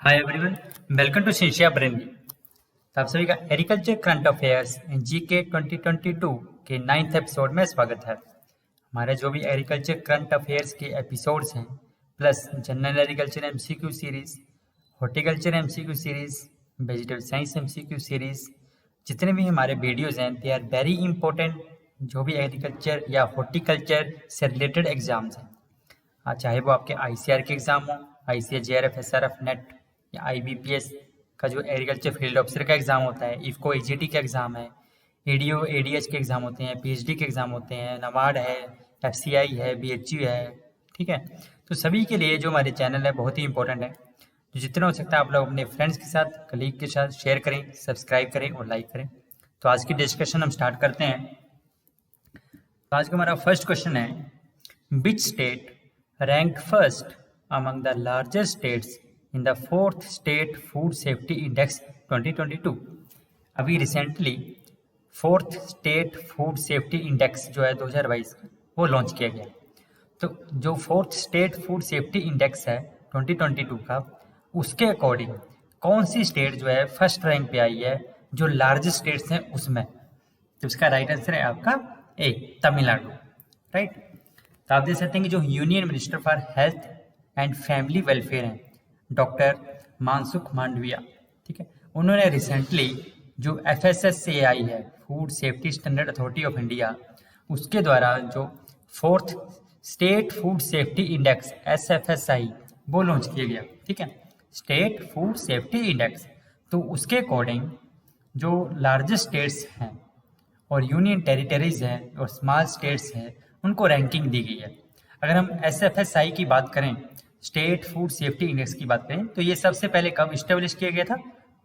Hi everyone, welcome to शिंशिया brain. तो आप सभी का एग्रीकल्चर करंट अफेयर्स जीके 2022 के 9th एपिसोड में स्वागत है। हमारे जो भी एग्रीकल्चर करंट अफेयर्स के एपिसोड्स हैं, plus general agriculture MCQ series, horticulture MCQ series, vegetable science MCQ series, जितने भी हमारे वीडियोज हैं दे आर वेरी इंपॉर्टेंट। जो भी एग्रीकल्चर या हॉर्टिकल्चर से रिलेटेड एग्जाम्स हैं, चाहे वो आपके आईसीआर के एग्जाम हो, आईसीआर, जेआरएफ, एसआरएफ, नेट या आईबीपीएस का जो एग्रीकल्चर फील्ड ऑफिसर का एग्जाम होता है, इफको एजीटी का एग्जाम है, एडीओ एडीएच के एग्जाम होते हैं, पीएचडी के एग्जाम होते हैं, नबार्ड है, एफसीआई है, बीएचयू है। ठीक है, तो सभी के लिए जो हमारे चैनल है बहुत ही इंपॉर्टेंट है। तो जितना हो सकता है आप लोग अपने फ्रेंड्स के साथ, कलीग के साथ शेयर करें, सब्सक्राइब करें और लाइक करें। तो आज की डिस्कशन हम स्टार्ट करते हैं। तो आज का हमारा फर्स्ट क्वेश्चन है, which state ranked first among the largest states in the 4th State Food Safety Index 2022। अभी recently 4th State Food Safety Index जो है 2022 वो लॉन्च किया गया। तो जो 4th State Food Safety Index है 2022 का, उसके अकॉर्डिंग कौन सी स्टेट जो है फर्स्ट रैंक पे आई है जो लार्जेस्ट स्टेट्स हैं उसमें? तो इसका राइट आंसर है आपका ए, तमिलनाडु। राइट। तो आप देख सकते हैं कि जो union minister for health and family welfare हैं, डॉक्टर मानसुख मांडविया, ठीक है, उन्होंने रिसेंटली जो एफएसएसएआई है, food safety standard authority of India, उसके द्वारा जो 4th state food safety index SFSAI वो लॉन्च किया गया। ठीक है, स्टेट फूड सेफ्टी इंडेक्स। तो उसके अकॉर्डिंग जो लार्जेस्ट स्टेट्स हैं और यूनियन टेरिटरीज हैं और स्मॉल स्टेट्स हैं, उनको रैंकिंग दी गई है। अगर हम एसएफएसआई की बात करें, स्टेट फूड सेफ्टी इंडेक्स की बात करें, तो ये सबसे पहले कब इस्टेब्लिश किया गया था?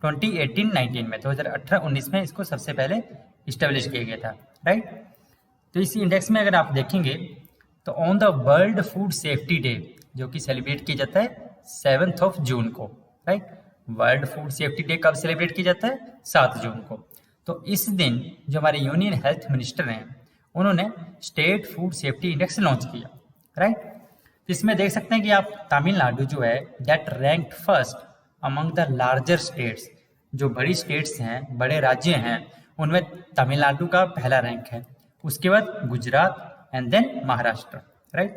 2018-19 में, 2018-19 में इसको सबसे पहले इस्टेब्लिश किया गया था। राइट। तो इस इंडेक्स में अगर आप देखेंगे तो on the world food safety day, जो कि सेलिब्रेट किया जाता है 7 जून को। Right. World food safety day कब सेलिब्रेट किया जाता है? 7 जून को। तो इस दिन जो हमारे यूनियन हेल्थ मिनिस्टर हैं, उन्होंने state food safety index launch किया। राइट। इसमें देख सकते हैं कि आप तमिलनाडु जो है that ranked first among the larger states. जो बड़ी स्टेट्स हैं, बड़े राज्य हैं, उनमें तमिलनाडु का पहला रैंक है। उसके बाद Gujarat and then Maharashtra. Right.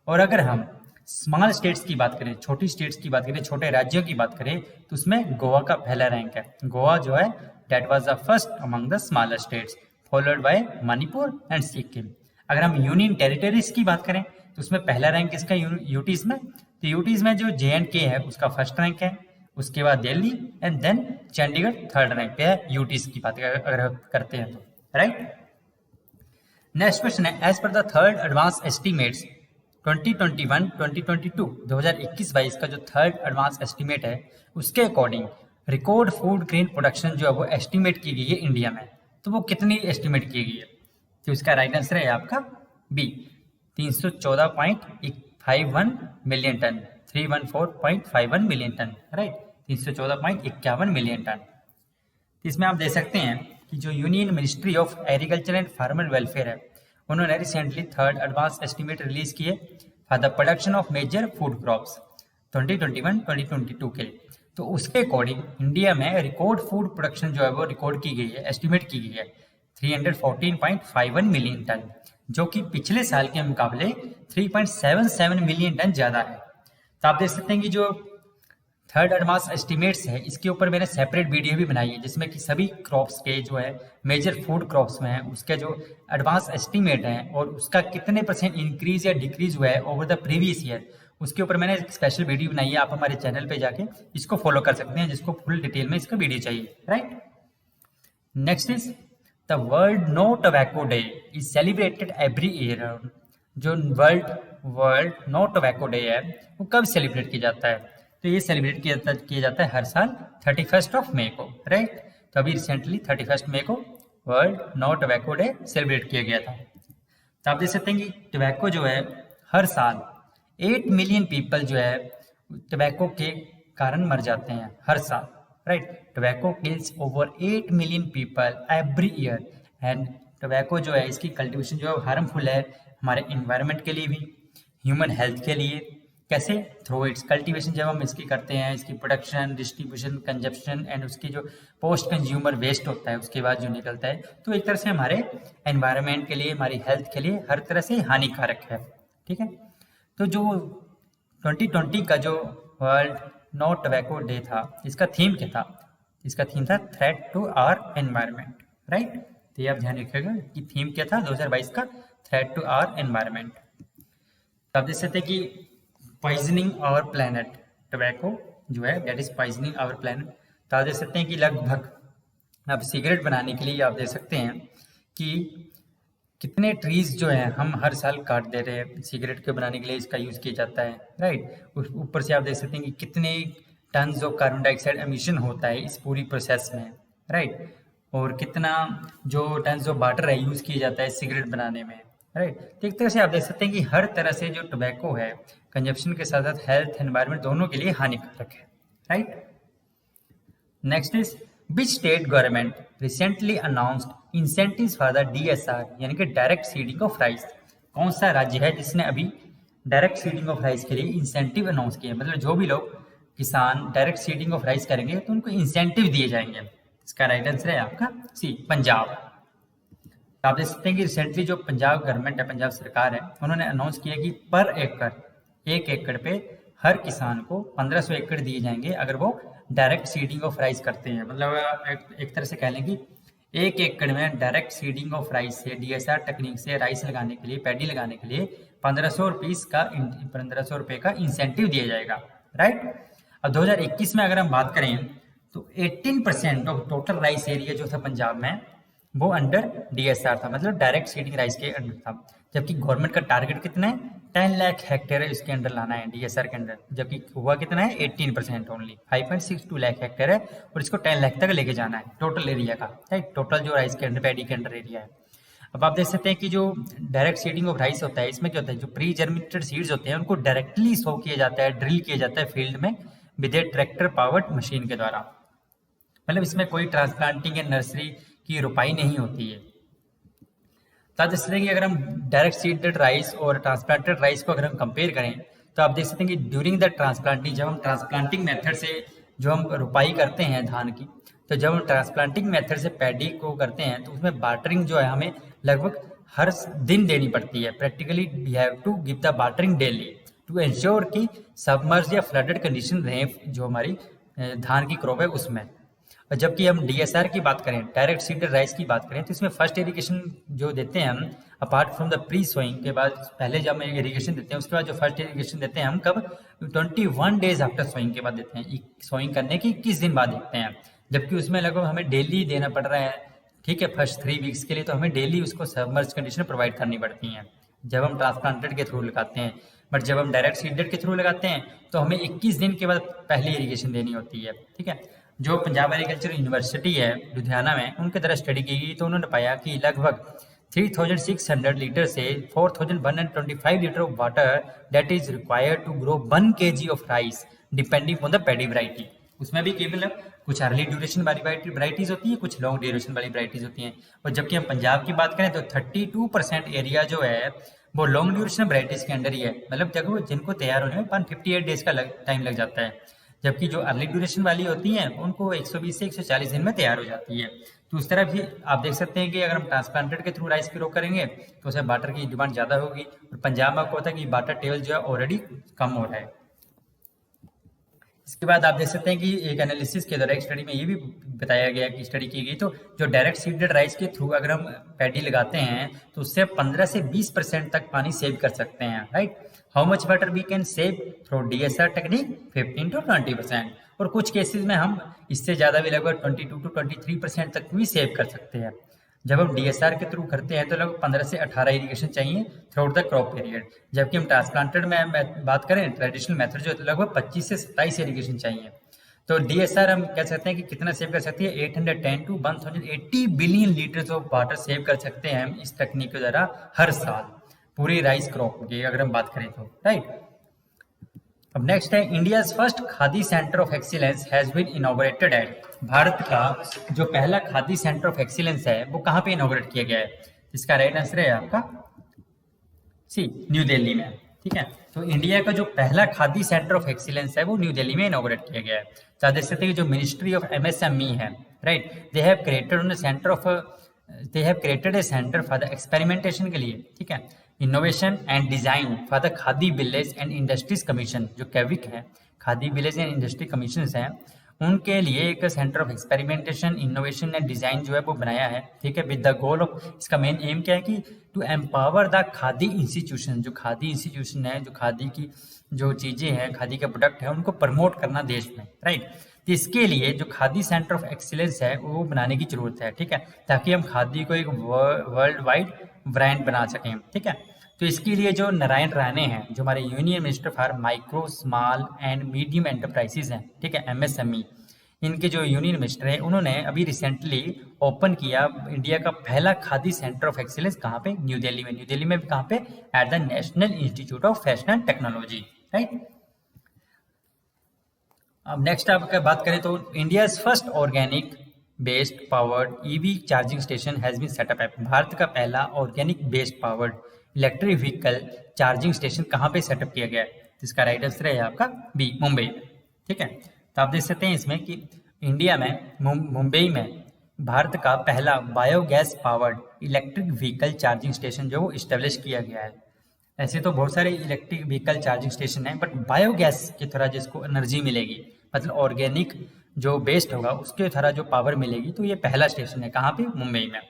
और अगर हम स्मॉल स्टेट्स की बात करें, छोटी स्टेट्स की बात करें, छोटे राज्यों की बात करें, तो उसमें गोवा का पहला रैंक है। गोवा जो है that was the first among the smaller states, followed by Manipur and Sikkim. अगर हम यूनियन टेरिटरीज की बात करें तो उसमें पहला रैंक किसका? यूटीज में। तो यूटीज में जो JNK है उसका फर्स्ट रैंक है, उसके बाद Delhi and then Chandigarh third rank पे है यूटीज की बात अगर करते हैं तो। राइट। नेक्स्ट क्वेश्चन है, as per the third advance estimates 2021-2022, 2021-22 का जो थर्ड एडवांस एस्टिमेट है, उसके according record food grain production जो है वो एस्टिमेट की गई है इंडिया में। तो वो कितनी एस्टिमेट की गई है? तो इसका राइट आंसर है आपका b, 314.51 million ton, 314.51 million ton. Right, 314.51 million ton. इसमें आप देख सकते हैं कि जो union ministry of agriculture and farmer welfare है, उन्होंने recently third advance estimate release किए for the production of major food crops 2021-2022 के लिए। तो उसके अकॉर्डिंग इंडिया में रिकॉर्ड फूड प्रोडक्शन जो है वो रिकॉर्ड की गई है, एस्टिमेट की गई है 314.51 मिलियन टन, जो कि पिछले साल के मुकाबले 3.77 मिलियन टन ज़्यादा है। तो आप देख सकते हैं कि जो थर्ड एडवांस एस्टिमेट्स है, इसके ऊपर मैंने सेपरेट वीडियो भी बनाई है, जिसमें कि सभी क्रॉप्स के जो है मेजर फूड क्रॉप्स में है उसके जो एडवांस एस्टिमेट है और उसका कितने % इंक्रीज या डिक्रीज हुआ है ओवर द प्रीवियस ईयर, उसके ऊपर मैंने एक स्पेशल वीडियो बनाई है। आप हमारे चैनल पे जाके इसको फॉलो कर सकते हैं, जिसको फुल डिटेल में इसका वीडियो चाहिए। Right. Next is the world no tobacco day is celebrated every year. जो वर्ल्ड नो टोबैको डे है वो कब सेलिब्रेट किया जाता है? तो ये सेलिब्रेट किया जाता है हर साल 31 मई को। राइट। तो अभी रिसेंटली 31 मई को world no tobacco day celebrate किया गया था। तो आप देख सकते हैं कि टोबैको जो है हर साल 8 मिलियन पीपल जो है टोबैको के कारण मर जाते हैं हर साल। Right. Tobacco kills over 8 million people every year and tobacco जो है इसकी कल्टीवेशन जो है हार्मफुल है हमारे इन्वायरमेंट के लिए भी, ह्यूमन हेल्थ के लिए, कैसे? थ्रू इट्स कल्टीवेशन, जब हम इसकी करते हैं, इसकी प्रोडक्शन, डिस्ट्रीब्यूशन, कंजप्शन एंड उसकी जो पोस्ट कंज्यूमर वेस्ट होता है उसके बाद जो निकलता है, तो एक तरह से हमारे एनवायरनमेंट के लिए, हमारी हेल्थ के लिए हर तरह से हानिकारक है। ठीक है, तो जो 2020 का जो वर्ल्ड नो टोबैको डे था, इसका थीम क्या था? इसका थीम था threat to our environment, right. तो ये आप ध्यान रखिएगा कि थीम क्या था 2022 का, थ्रेट टू आवर एनवायरनमेंट। तो आप देख सकते हैं कि पॉइजनिंग आवर प्लैनेट, टोबैको जो है that is poisoning our planet. तो आप देख सकते हैं कि लगभग अब सिगरेट बनाने के लिए आप देख सकते हैं कि कितने ट्रीज जो हैं हम हर साल काट दे रहे हैं, सिगरेट के बनाने के लिए इसका यूज किया जाता है, राइट। ऊपर से आप देख सकते हैं कि कितने tons of carbon dioxide emission होता है इस पूरी प्रोसेस में, राइट। और कितना जो टन्स ऑफ वाटर है यूज किया जाता है सिगरेट बनाने में, राइट। तो एक तरह से आप देख सकते हैं कि हर तरह से जो टोबैको है कंजप्शन के साथ साथ हेल्थ एनवायरनमेंट दोनों के लिए हानिकारक है, right. Next is which state government recently announced incentives for the DSR यानी कि डायरेक्ट सीडिंग ऑफ राइस। कौन सा राज्य है जिसने अभी डायरेक्ट सीडिंग ऑफ राइस के लिए इंसेंटिव अनाउंस किए? मतलब जो भी लोग किसान डायरेक्ट सीडिंग ऑफ राइस करेंगे तो उनको इंसेंटिव दिए जाएंगे। इसका राइट आंसर है आपका सी, पंजाब। आप देख सकते हैं कि रिसेंटली जो पंजाब गवर्नमेंट है, पंजाब सरकार है, उन्होंने अनाउंस किया कि पर एकड़, एक एकड़ पे हर किसान को 1500 एकड़ दिए जाएंगे अगर वो डायरेक्ट सीडिंग ऑफ राइस करते हैं। मतलब एक तरह से कह लें कि एक एकड़ में डायरेक्ट सीडिंग ऑफ राइस से, DSR टेक्निक से राइस लगाने के लिए, पैडी लगाने के लिए 1500 रुपये का इंसेंटिव दिया जाएगा, राइट। अब 2021 में अगर हम बात करें तो 18% ऑफ टोटल राइस एरिया जो था पंजाब में वो अंडर DSR था, मतलब डायरेक्ट सीडिंग राइस के अंडर था। जबकि गवर्नमेंट का टारगेट कितना है? 10 लाख हेक्टेयर इसके अंडर लाना है DSR के अंडर, जबकि हुआ कितना है? 18% ओनली, 5.62 लाख हेक्टेयर है और इसको 10 लाख तक लेके जाना है टोटल एरिया का, राइट। टोटल जो राइस के अंडर, पैडी के अंडर एरिया है। अब आप देख सकते हैं कि जो डायरेक्ट सीडिंग ऑफ राइस होता है, इसमें क्या होता है, जो प्री जर्मिनेटेड सीड्स होते हैं उनको डायरेक्टली सो किया जाता है, ड्रिल किया जाता है फील्ड में with A tractor powered machine के द्वारा। मतलब इसमें कोई ट्रांसप्लांटिंग या नर्सरी की रुपाई नहीं होती है। तो आप देख सकते हैं कि अगर हम डायरेक्ट सीडेड राइस और ट्रांसप्लांटेड राइस को अगर हम कंपेयर करें तो आप देख सकते हैं कि ड्यूरिंग द ट्रांसप्लांटिंग, जब हम ट्रांसप्लांटिंग मेथड से जो हम रुपाई करते हैं धान की, तो जब हम ट्रांसप्लांटिंग मेथड से पैडी को करते हैं तो उसमें बाटरिंग जो है हमें लगभग हर दिन देनी पड़ती है। Practically we have to give the watering daily to ensure कि सबमर्ज या फ्लडेड कंडीशन रहे जो हमारी धान की क्रॉप है उसमें। और जबकि हम DSR की बात करें, डायरेक्ट सीडेड राइस की बात करें, तो इसमें फर्स्ट इरिगेशन जो देते हैं हम, apart from the pre sowing के बाद, पहले जब हम इरिगेशन देते हैं उसके बाद जो फर्स्ट इरिगेशन देते हैं हम कब? 21 डेज आफ्टर सोइंग के बाद देते हैं। सोइंग करने के 21 दिन बाद देते हैं, जबकि उसमें लगभग हमें डेली देना पड़ रहा है, ठीक है। फर्स्ट 3 वीक्स के लिए तो हमें डेली उसको सबमर्ज कंडीशन प्रोवाइड करनी पड़ती हैं जब हम ट्रांसप्लांटेड के थ्रू लगाते हैं। बट जब हम डायरेक्ट सीडेड के थ्रू लगाते हैं तो हमें 21 दिन के बाद पहली इरिगेशन देनी होती है, ठीक है। जो पंजाब एग्रीकल्चर यूनिवर्सिटी है लुधियाना में, उनके द्वारा स्टडी की गई तो उन्होंने पाया कि लगभग 3600 लीटर से 4125 litre of water that is required to grow 1 kg of rice depending on the paddy variety. उसमें भी केवल कुछ अर्ली ड्यूरेशन वाली वैरायटीज होती है, कुछ लॉन्ग ड्यूरेशन वाली वैरायटीज होती हैं। और जबकि हम पंजाब की बात करें तो 32% एरिया जो है वो लॉन्ग ड्यूरेशन वैरायटीज के अंडर ही है। मतलब देखो जिनको तैयार होने में 158 डेज का टाइम लग जाता है, जबकि जो अर्ली ड्यूरेशन वाली होती हैं उनको 120 से 140 दिन में तैयार हो जाती है। तो उस तरह भी आप देख सकते हैं कि अगर हम ट्रांसप्लांटेड के थ्रू राइस ग्रो करेंगे तो उसमें बाटर की डिमांड ज़्यादा होगी। और पंजाब में आपको पता है कि बाटर टेबल जो है ऑलरेडी कम हो रहा है। इसके बाद आप देख सकते हैं कि एक एनालिसिस के द्वारा एक स्टडी में ये भी बताया गया कि स्टडी की गई, तो जो डायरेक्ट सीडेड राइस के थ्रू अगर हम पैडी लगाते हैं तो उससे 15 से 20% तक पानी सेव कर सकते हैं, right. How much water we can save through DSR technique? 15 to 20%। और कुछ केसेस में हम इससे ज़्यादा भी लगभग 22 to 23% तक भी सेव कर सकते हैं। जब हम DSR के थ्रू करते हैं तो लगभग 15 से 18 इरिगेशन चाहिए थ्रू द क्रॉप पीरियड, जबकि हम ट्रांसप्लांटेड में बात करें ट्रेडिशनल मेथड जो लगभग 25 से 27 इरिगेशन चाहिए। तो DSR हम कह सकते हैं कि कितना सेव कर सकती है? 810 to 1080 billion litres of water save कर सकते हैं हम इस टेक्निक के द्वारा हर साल पूरी राइस क्रॉप की अगर हम बात करें तो, राइट। अब नेक्स्ट है India first khadi centre of excellence has been inaugurated at. Bharat का जो पहला खादी सेंटर ऑफ एक्सीलेंस है वो कहाँ पे इनॉग्रेट किया गया है? इसका राइट आंसर है आपका सी, न्यू दिल्ली में। ठीक है। तो इंडिया का जो पहला खादी सेंटर ऑफ एक्सीलेंस है वो न्यू दिल्ली में इनॉग्रेट किया गया है। तो आप देख सकते हैं कि जो मिनिस्ट्री ऑफ एमएसएमई है, right, they have created a centre for the experimentation के लिए, ठीक है, innovation and design for the khadi village and industries commission, जो कैविक है, khadi village and industry commission है, उनके लिए एक centre of experimentation, innovation and design जो है वो बनाया है, ठीक है, विद द गोल ऑफ, इसका मेन एम क्या है कि to empower the khadi institution, जो खादी इंस्टीट्यूशन है, जो खादी की जो चीजें हैं, खादी के प्रोडक्ट है, उनको प्रमोट करना देश में, राइट। तो इसके लिए जो खादी सेंटर ऑफ एक्सीलेंस है वो बनाने की जरूरत है, ठीक है, ताकि हम खादी को एक वर्ल्ड वाइड ब्रांड बना सकें, ठीक है। तो इसके लिए जो नारायण राणे हैं, जो हमारे union minister for micro small and medium enterprises हैं, ठीक है, एमएसएमई, इनके जो यूनियन मिनिस्टर हैं, उन्होंने अभी रिसेंटली ओपन किया इंडिया का पहला खादी सेंटर ऑफ एक्सीलेंस, कहाँ पे, न्यू दिल्ली में। न्यू दिल्ली में कहाँ पे, at the national institute of fashion and technology, right. अब नेक्स्ट आप अगर बात करें तो India first organic based powered EV charging station has been setup है। भारत का पहला organic based powered electric vehicle charging station कहाँ पे सेटअप किया गया है? इसका राइट आंसर है आपका बी, मुंबई में, ठीक है। तो आप देख सकते हैं इसमें कि इंडिया में मुंबई में भारत का पहला biogas powered electric vehicle charging station जो इस्टेब्लिश किया गया है। ऐसे तो बहुत सारे इलेक्ट्रिक व्हीकल चार्जिंग स्टेशन हैं, बट बायोगैस की तरह जिसको एनर्जी मिलेगी, मतलब ऑर्गेनिक जो बेस्ड होगा उसके तरह जो पावर मिलेगी, तो ये पहला स्टेशन है, कहाँ पे, मुंबई में।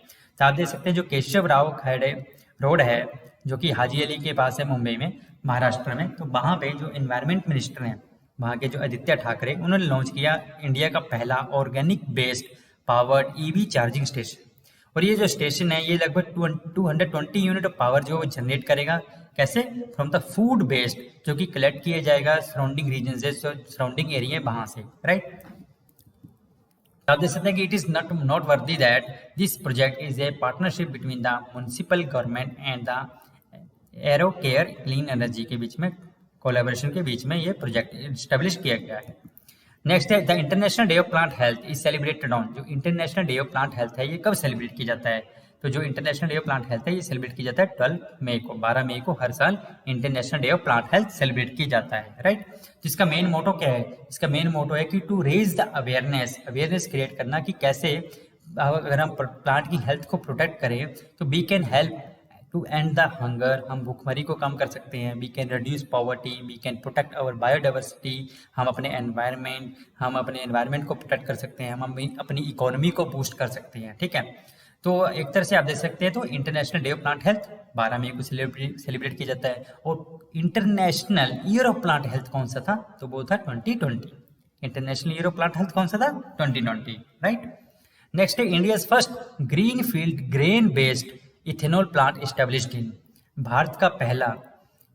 तो आप देख सकते हैं जो केशव राव खड़े रोड है, जो कि हाजी अली के पास है मुंबई में, महाराष्ट्र में, तो वहाँ पे जो एनवायरमेंट मिनिस्टर हैं वहाँ के, जो आदित्य ठाकरे, उन्होंने लॉन्च किया इंडिया का पहला organic based powered EV charging station. और ये जो स्टेशन है ये लगभग 220 यूनिट ऑफ पावर जो जनरेट करेगा, कैसे, फ्रॉम द फूड बेस्ड, जो कि कलेक्ट किया जाएगा सराउंडिंग रीजन से, सराउंडिंग एरिया वहां से, राइट। आप देख सकते हैं कि it is not worthy that this project is a partnership between the municipal government and the arrow care clean energy के बीच में, कोलैबोरेशन के बीच में ये प्रोजेक्ट स्टेब्लिश किया गया है। नेक्स्ट है the international day of plant health is celebrated on, जो international day of plant health है ये कब सेलिब्रेट किया जाता है? तो जो international day of plant health है ये सेलिब्रेट किया जाता है 12 मई को, 12 मई को हर साल international day of plant health celebrate किया जाता है, राइट। जिसका मेन मोटो क्या है? इसका मेन मोटो है कि to raise the awareness create करना, कि कैसे अगर हम प्लांट की हेल्थ को प्रोटेक्ट करें तो we can help to end the hunger, हम भूखमरी को कम कर सकते हैं, we can reduce poverty, we can protect our biodiversity, हम अपने एनवायरनमेंट को प्रोटेक्ट कर सकते हैं, हम अपनी इकोनॉमी को बूस्ट कर सकते हैं, ठीक है। तो एक तरह से आप देख सकते हैं तो international day of plant health 12 मई को सेलिब्रेट किया जाता है। और international year of plant health कौन सा था? तो वो था 2020। International year of plant health कौन सा था? 2020, राइट। नेक्स्ट है India first green field grain based ethanol plant established in, Bharat का पहला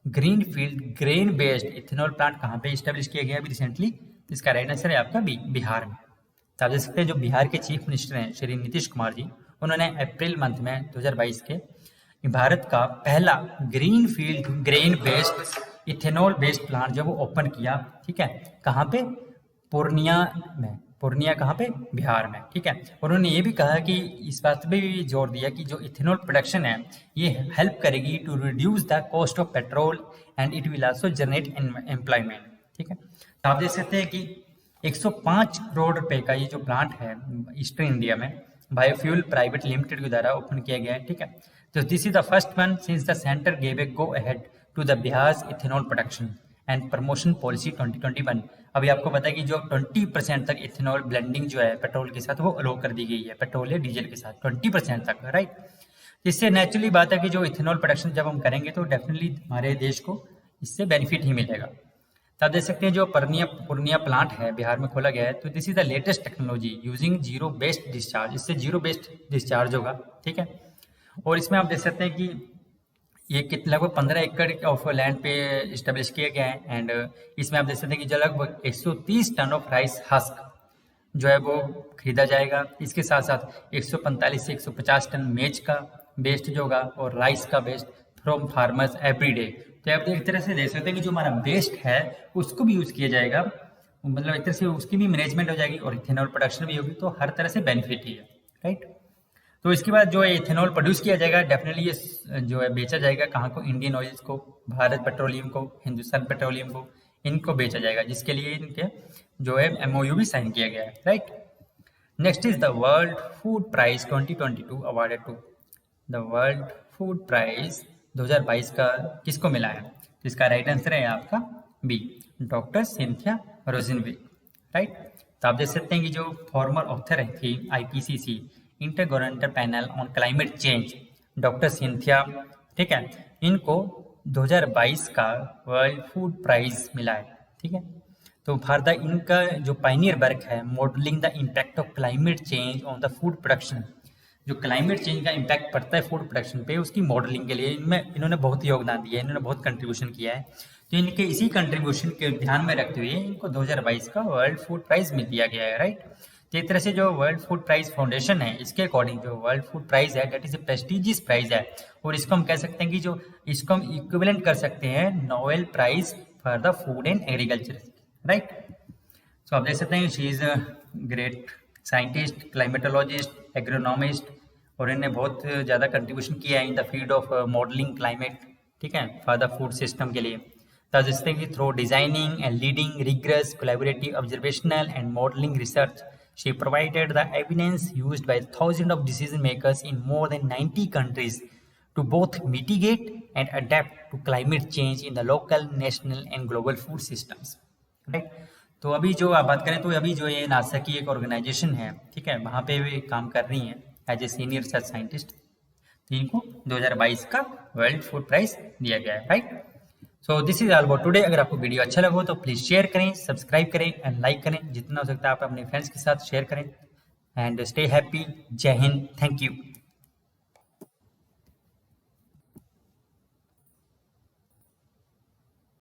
green field grain based ethanol plant कहाँ पे एस्टेब्लिश किया गया अभी रिसेंटली? इसका राइट आंसर है आपका बी, बिहार में। तो आप देख सकते हैं जो बिहार के चीफ मिनिस्टर हैं श्री नीतीश कुमार जी, उन्होंने अप्रैल मंथ में 2022 के भारत का पहला green field grain based ethanol based plant जो वो ओपन किया, ठीक है, कहाँ पे? पूर्णिया में। पूर्णिया कहाँ पे? बिहार में, ठीक है। और उन्होंने ये भी कहा कि इस बात पे भी जोर दिया कि जो इथेनॉल प्रोडक्शन है ये हेल्प करेगी to reduce the cost of petrol and it will also generate employment, ठीक है। तो आप देख सकते हैं कि 105 करोड़ रुपए का ये जो प्लांट है ईस्टर्न इंडिया में बायोफ्यूल प्राइवेट लिमिटेड के द्वारा ओपन किया गया है, ठीक है। तो this is the first one since the centre gave a go ahead to the Bihar ethanol production and promotion policy 2021। अभी आपको पता है कि जो 20% तक इथेनॉल ब्लेंडिंग जो है पेट्रोल के साथ वो अलो कर दी गई है, पेट्रोल या डीजल के साथ 20% तक, राइट। इससे नेचुरली बात है कि जो इथेनॉल प्रोडक्शन जब हम करेंगे तो डेफिनेटली हमारे देश को इससे बेनिफिट ही मिलेगा। तो आप देख सकते हैं जो पूर्णिया प्लांट है बिहार में खोला गया है, तो this is the latest technology using zero based discharge, इससे जीरो बेस्ड डिस्चार्ज होगा, ठीक है। और इसमें आप देख सकते हैं कि ये लगभग 15 एकड़ ऑफ लैंड पे इस्टेब्लिश किया गया है। एंड इसमें आप देख सकते हैं कि जो लगभग 130 टन ऑफ राइस हस्क जो है वो खरीदा जाएगा। इसके साथ साथ 145 से 150 टन मेज का वेस्ट जो होगा और राइस का waste from farmers every day. तो आप एक तरह से देख सकते हैं कि जो हमारा वेस्ट है उसको भी यूज किया जाएगा, मतलब एक तरह से उसकी भी मैनेजमेंट हो जाएगी और इथेनॉल प्रोडक्शन भी होगी, तो हर तरह से बेनिफिट ही है, राइट। तो इसके बाद जो है इथेनॉल प्रोड्यूस किया जाएगा, डेफिनेटली ये जो है बेचा जाएगा कहाँ को, इंडियन ऑयल्स को, भारत पेट्रोलियम को, हिंदुस्तान पेट्रोलियम को, इनको बेचा जाएगा, जिसके लिए इनके जो है एमओयू भी साइन किया गया है, right. Next is the world food prize 2022 awarded to, the world food prize 2022 का किसको मिला है? तो इसका राइट आंसर है आपका बी, डॉक्टर सिंथिया रोजिनवी, राइट। तो आप देख सकते हैं कि जो फॉर्मर ऑथर है थी IPCC intergovernmental panel on climate change, doctor Cynthia, ठीक है, इनको 2022 का वर्ल्ड फूड प्राइज मिला है, ठीक है। तो भारत इनका जो पायनियर वर्क है modelling the impact of climate change on the food production, जो क्लाइमेट चेंज का इम्पैक्ट पड़ता है फूड प्रोडक्शन पे, उसकी मॉडलिंग के लिए इन्होंने बहुत योगदान दिया है, इन्होंने बहुत कंट्रीब्यूशन किया है। तो इनके इसी कंट्रीब्यूशन के ध्यान में रखते हुए इनको 2022 का वर्ल्ड फूड प्राइज मिल दिया गया है, राइट। तो एक तरह से जो वर्ल्ड फूड प्राइज फाउंडेशन है, इसके अकॉर्डिंग जो वर्ल्ड फूड प्राइज है that is a prestigious prize है, और इसको हम कह सकते हैं कि जो इसको हम इक्विवेलेंट कर सकते हैं Nobel prize for the food and agriculture, right. So आप देख सकते हैं she is a great scientist, climatologist, agronomist, और इन्हें बहुत ज़्यादा कंट्रीब्यूशन किया है in the field of modelling climate, ठीक है, फॉर द फूड सिस्टम के लिए। तो जिससे कि through designing and leading rigorous collaborative observational and modelling research she provided the evidence used by thousands of decision makers in more than 90 countries to both mitigate and adapt to climate change in the local, national and global food systems, right? तो अभी जो आप बात करें तो अभी जो ये नासा की एक ऑर्गेनाइजेशन है, ठीक है, वहाँ पे भी काम कर रही हैं as a senior research scientist, तो इनको 2022 का वर्ल्ड फूड प्राइज दिया गया है, right. So this is all about today. अगर आपको वीडियो अच्छा लगा हो तो प्लीज़ शेयर करें, सब्सक्राइब करें एंड लाइक करें, जितना हो सकता है आप अपने फ्रेंड्स के साथ शेयर करें, एंड स्टे हैप्पी। जय हिंद, थैंक यू।